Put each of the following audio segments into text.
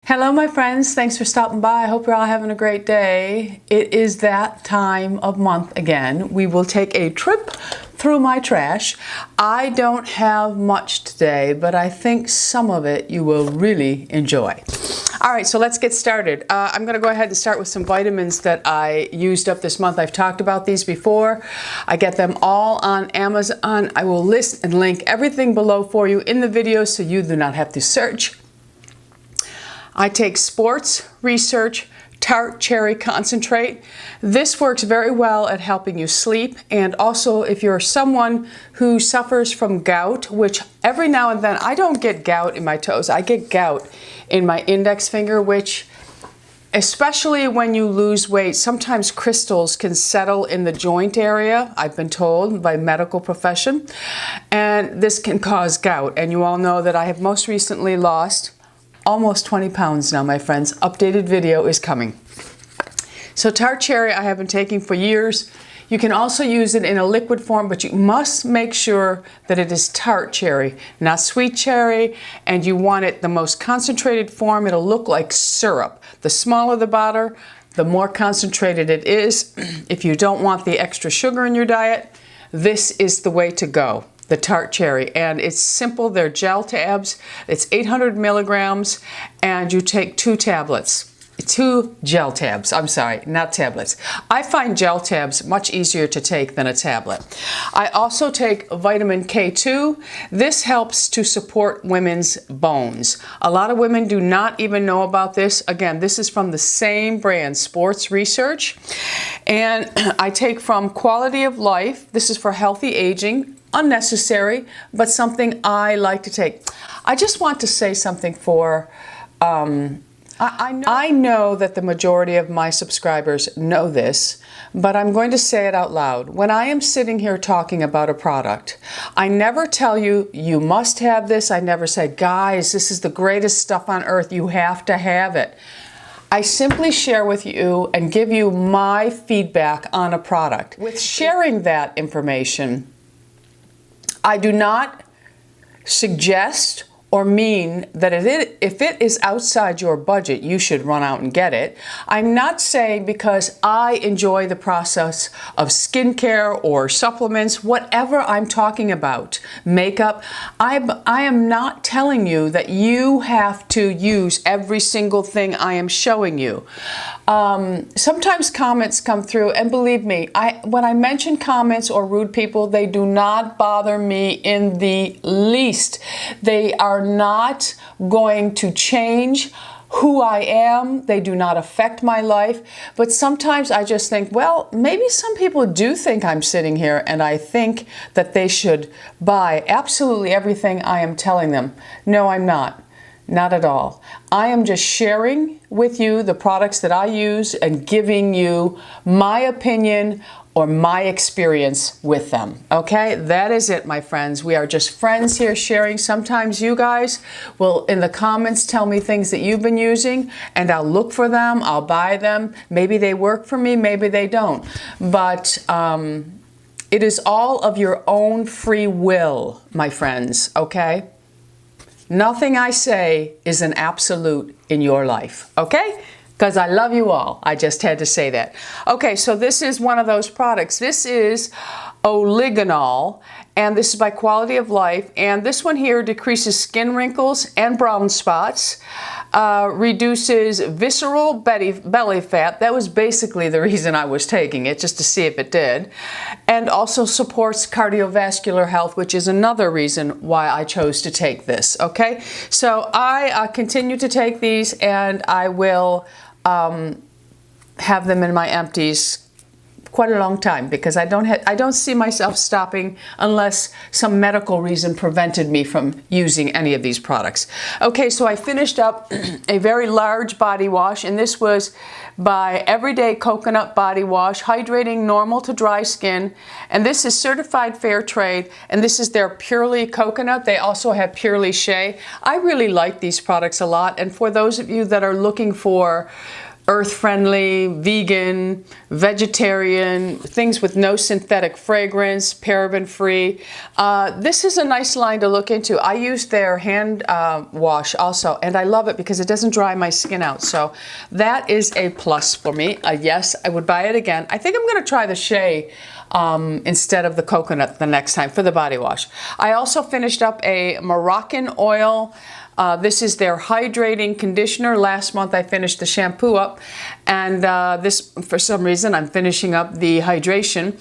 Hello my friends, thanks for stopping by. I hope you're all having a great day. It is that time of month again. We will take a trip through my trash. I don't have much today, but I think some of it you will really enjoy. All right, so let's get started. I'm gonna go ahead and start with some vitamins that I used up this month. I've talked about these before. I get them all on Amazon. I will list and link everything below for you in the video so you do not have to search. I take Sports Research Tart Cherry Concentrate. This works very well at helping you sleep, and also if you're someone who suffers from gout, which every now and then, I don't get gout in my toes, I get gout in my index finger, which especially when you lose weight, sometimes crystals can settle in the joint area, I've been told by medical profession, and this can cause gout. And you all know that I have most recently lost almost 20 pounds now, my friends. Updated video is coming. So tart cherry I have been taking for years. You can also use it in a liquid form, but you must make sure that it is tart cherry, not sweet cherry, and you want it the most concentrated form. It'll look like syrup. The smaller the bottle, the more concentrated it is. If you don't want the extra sugar in your diet, this is the way to go. The tart cherry, and it's simple. They're gel tabs. It's 800 milligrams, and you take 2 tablets. 2 gel tabs, I'm sorry, not tablets. I find gel tabs much easier to take than a tablet. I also take vitamin K2. This helps to support women's bones. A lot of women do not even know about this. Again, this is from the same brand, Sports Research. And I take from Quality of Life. This is for healthy aging. Unnecessary, but something I like to take. I just want to say something for, I know that the majority of my subscribers know this, but I'm going to say it out loud. When I am sitting here talking about a product, I never tell you, you must have this. I never say, guys, this is the greatest stuff on earth. You have to have it. I simply share with you and give you my feedback on a product. With sharing that information, I do not suggest or mean that if it is outside your budget, you should run out and get it. I'm not saying because I enjoy the process of skincare or supplements, whatever I'm talking about, makeup, I am not telling you that you have to use every single thing I am showing you. Sometimes comments come through, and believe me, when I mention comments or rude people, they do not bother me in the least. They are not going to change who I am. They do not affect my life. But sometimes I just think, well, maybe some people do think I'm sitting here and I think that they should buy absolutely everything I am telling them. No, I'm not. Not at all. I am just sharing with you the products that I use and giving you my opinion or my experience with them. Okay, that is it, my friends. We are just friends here sharing. Sometimes you guys will, in the comments, tell me things that you've been using, and I'll look for them, I'll buy them. Maybe they work for me, maybe they don't. But it is all of your own free will, my friends, okay? Nothing I say is an absolute in your life, okay? Because I love you all. I just had to say that. Okay, so this is one of those products. This is Ola Ganahl, and this is by Quality of Life. And this one here decreases skin wrinkles and brown spots, reduces visceral belly fat. That was basically the reason I was taking it, just to see if it did. And also supports cardiovascular health, which is another reason why I chose to take this, okay? So I continue to take these, and I will have them in my empties quite a long time, because I don't see myself stopping unless some medical reason prevented me from using any of these products. Okay, so I finished up a very large body wash, and this was by Everyday Coconut Body Wash, hydrating normal to dry skin, and this is certified fair trade, and this is their Purely Coconut. They also have Purely Shea. I really like these products a lot, and for those of you that are looking for earth-friendly, vegan, vegetarian, things with no synthetic fragrance, paraben-free. This is a nice line to look into. I use their hand wash also, and I love it because it doesn't dry my skin out. So that is a plus for me. Yes, I would buy it again. I think I'm going to try the shea instead of the coconut the next time for the body wash. I also finished up a Moroccan oil. This is their hydrating conditioner. Last month I finished the shampoo up, and this, for some reason, I'm finishing up the hydration.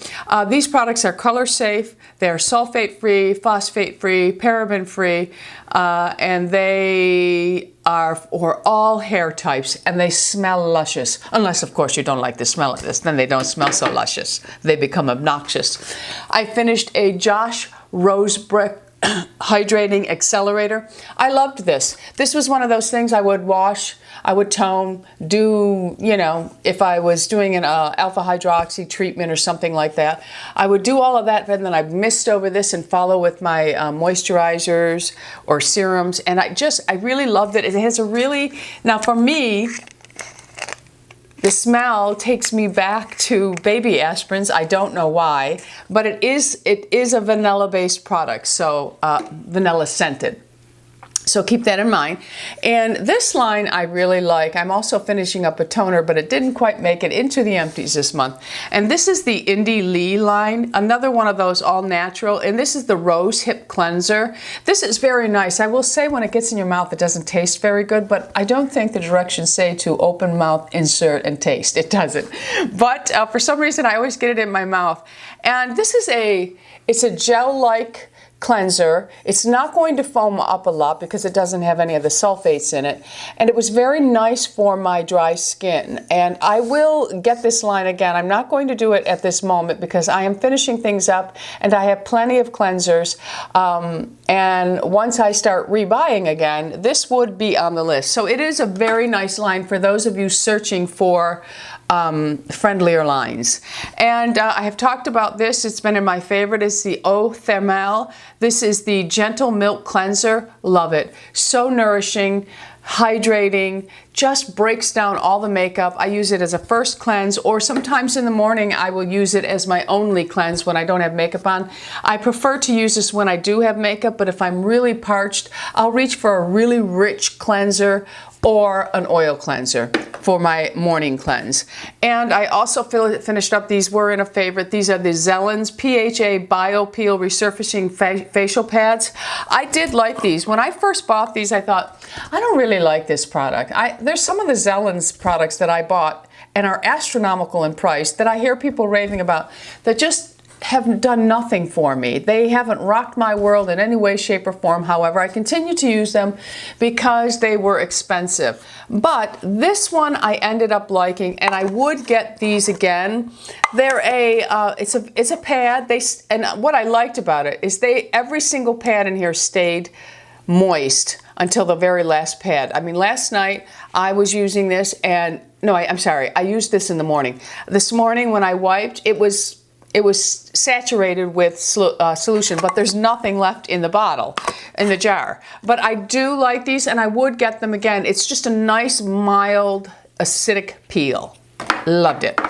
These products are color safe. They're sulfate free, phosphate free, paraben free, and they are for all hair types, and they smell luscious. Unless, of course, you don't like the smell of this, then they don't smell so luscious. They become obnoxious. I finished a Josh Rosebrook Hydrating Accelerator. I loved this. This was one of those things I would wash, I would tone, do, you know, if I was doing an alpha hydroxy treatment or something like that. I would do all of that, and then I'd mist over this and follow with my moisturizers or serums. And I really loved it. It has a really, now for me, the smell takes me back to baby aspirins. I don't know why, but it is a vanilla-based product, so vanilla scented. So keep that in mind. And this line I really like. I'm also finishing up a toner, but it didn't quite make it into the empties this month. And this is the Indie Lee line, another one of those all natural. And this is the Rose Hip Cleanser. This is very nice. I will say when it gets in your mouth, it doesn't taste very good, but I don't think the directions say to open mouth, insert, and taste. It doesn't. But for some reason, I always get it in my mouth. And this is it's a gel-like cleanser. It's not going to foam up a lot because it doesn't have any of the sulfates in it. And it was very nice for my dry skin. And I will get this line again. I'm not going to do it at this moment because I am finishing things up and I have plenty of cleansers. And once I start rebuying again, this would be on the list. So it is a very nice line for those of you searching for friendlier lines. And I have talked about this. It's been in my favorite. It's the Eau Thermale. This is the Gentle Milk Cleanser. Love it. So nourishing, hydrating, just breaks down all the makeup. I use it as a first cleanse, or sometimes in the morning I will use it as my only cleanse when I don't have makeup on. I prefer to use this when I do have makeup, but if I'm really parched, I'll reach for a really rich cleanser or an oil cleanser for my morning cleanse. And I also finished up, these were in a favorite, these are the Zelans PHA Bio Peel Resurfacing Facial Pads. I did like these. When I first bought these, I thought, I don't really like this product. There's some of the Zelans products that I bought and are astronomical in price that I hear people raving about that just have done nothing for me. They haven't rocked my world in any way, shape, or form. However, I continue to use them because they were expensive. But this one I ended up liking, and I would get these again. They're it's a pad. And what I liked about it is every single pad in here stayed moist until the very last pad. I mean, last night I was using this, and no, I'm sorry, I used this in the morning. This morning when I wiped, it was saturated with solution, but there's nothing left in the bottle, in the jar. But I do like these, and I would get them again. It's just a nice, mild, acidic peel. Loved it.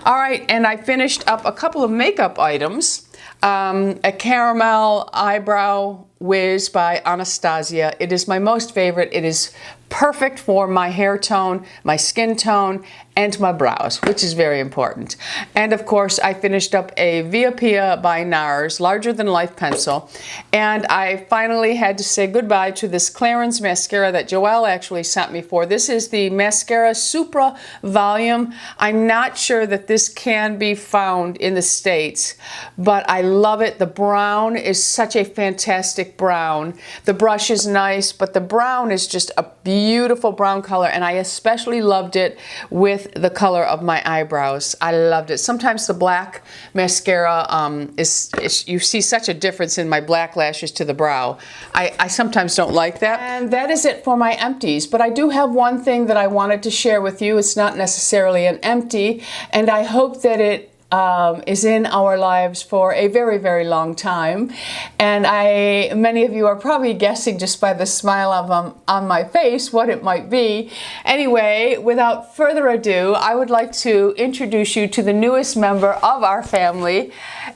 All right, and I finished up a couple of makeup items. A caramel eyebrow Wiz by Anastasia. It is my most favorite. It is perfect for my hair tone, my skin tone, and my brows, which is very important. And of course, I finished up a Via Pia by NARS, larger than life pencil. And I finally had to say goodbye to this Clarins mascara that Joelle actually sent me for. This is the Mascara Supra Volume. I'm not sure that this can be found in the States, but I love it. The brown is such a fantastic brown. The brush is nice, but the brown is just a beautiful brown color, and I especially loved it with the color of my eyebrows. I loved it. Sometimes the black mascara you see such a difference in my black lashes to the brow. I sometimes don't like that. And that is it for my empties, but I do have one thing that I wanted to share with you. It's not necessarily an empty, and I hope that it is in our lives for a very, very long time. And many of you are probably guessing just by the smile on my face what it might be. Anyway, without further ado, I would like to introduce you to the newest member of our family.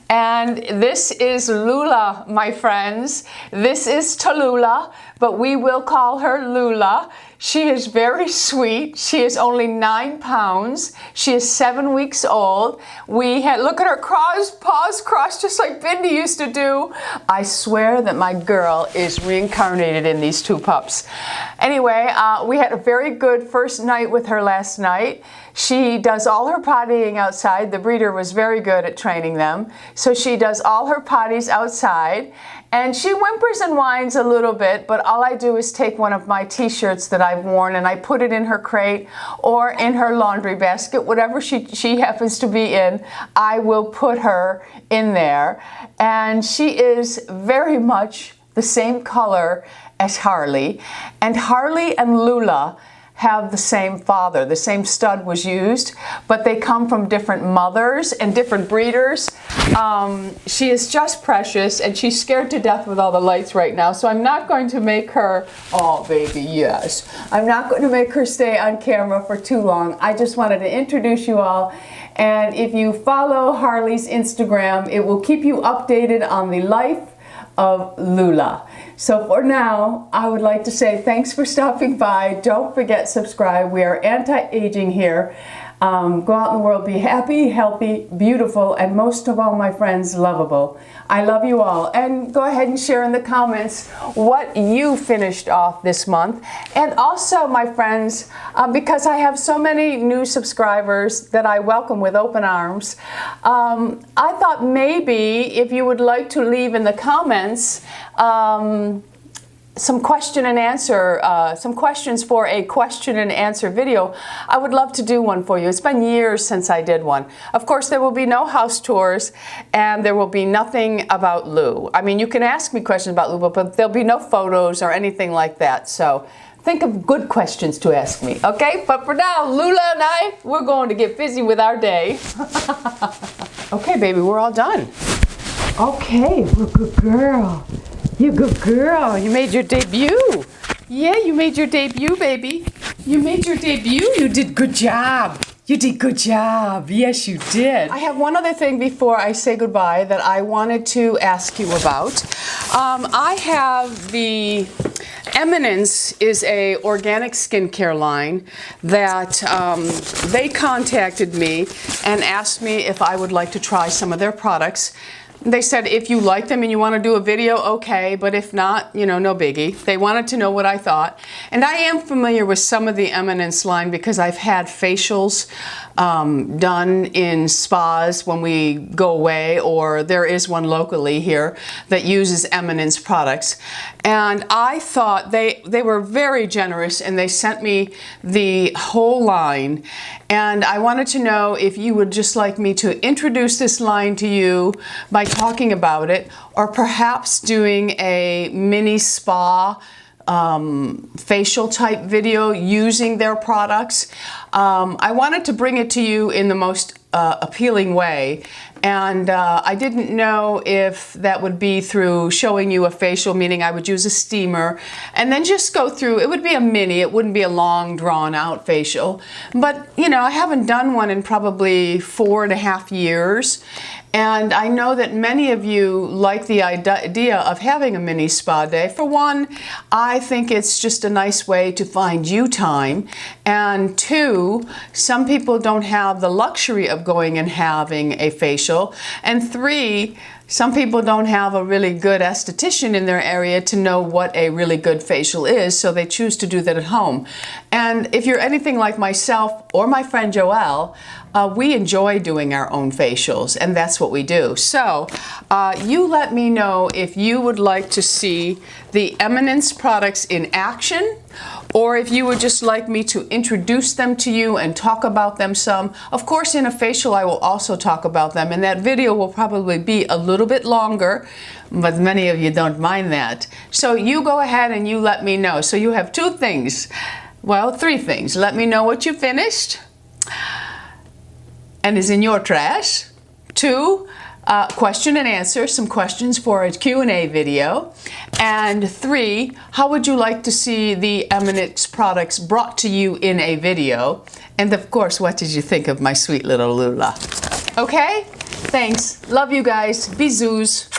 And this is Lula, my friends. This is Tallulah, but we will call her Lula. She is very sweet. She is only 9 pounds. She is 7 weeks old. Look at her paws crossed just like Bindi used to do. I swear that my girl is reincarnated in these two pups. Anyway, we had a very good first night with her last night. She does all her pottying outside. The breeder was very good at training them. So she does all her potties outside. And she whimpers and whines a little bit, but all I do is take one of my t-shirts that I've worn and I put it in her crate or in her laundry basket, whatever she happens to be in, I will put her in there. And she is very much the same color as Harley. And Harley and Lula have the same father. The same stud was used, but they come from different mothers and different breeders. She is just precious, and she's scared to death with all the lights right now, so I'm not going to make her, oh baby, yes. I'm not going to make her stay on camera for too long. I just wanted to introduce you all, and if you follow Harley's Instagram, it will keep you updated on the life of Lula. So for now, I would like to say thanks for stopping by. Don't forget, subscribe. We are anti-aging here. Go out in the world, be happy, healthy, beautiful, and most of all, my friends, lovable. I love you all. And go ahead and share in the comments what you finished off this month. And also, my friends, because I have so many new subscribers that I welcome with open arms, I thought maybe if you would like to leave in the comments some question and answer, some questions for a question and answer video, I would love to do one for you. It's been years since I did one. Of course, there will be no house tours and there will be nothing about Lou. I mean, you can ask me questions about Lou, but there'll be no photos or anything like that. So think of good questions to ask me, okay? But for now, Lula and we're going to get busy with our day. Okay, baby, we're all done. Okay, well, good girl. You good girl. You made your debut. Yeah, you made your debut, baby. You made your debut. You did good job. You did good job. Yes, you did. I have one other thing before I say goodbye that I wanted to ask you about. I have the Eminence is a organic skincare line that they contacted me and asked me if I would like to try some of their products. They said, if you like them and you want to do a video, okay, but if not, you know, no biggie. They wanted to know what I thought. And I am familiar with some of the Eminence line because I've had facials done in spas when we go away, or there is one locally here that uses Eminence products. And I thought they were very generous and they sent me the whole line. And I wanted to know if you would just like me to introduce this line to you by talking about it, or perhaps doing a mini spa facial type video using their products. I wanted to bring it to you in the most appealing way, and I didn't know if that would be through showing you a facial, meaning I would use a steamer and then just go through. It would be a mini, it wouldn't be a long drawn out facial, but you know, I haven't done one in probably 4.5 years. And I know that many of you like the idea of having a mini spa day. For one, I think it's just a nice way to find you time. And two, some people don't have the luxury of going and having a facial. And three, some people don't have a really good esthetician in their area to know what a really good facial is, so they choose to do that at home. And if you're anything like myself or my friend Joelle, we enjoy doing our own facials, and that's what we do. So you let me know if you would like to see the Eminence products in action, or if you would just like me to introduce them to you and talk about them some. Of course, in a facial, I will also talk about them, and that video will probably be a little bit longer, but many of you don't mind that. So you go ahead and you let me know. So you have two things, well, three things. Let me know what you finished and is in your trash. 2, question and answer, some questions for a Q&A video. And 3, how would you like to see the M&X products brought to you in a video? And of course, what did you think of my sweet little Lula? Okay? Thanks. Love you guys. Bisous.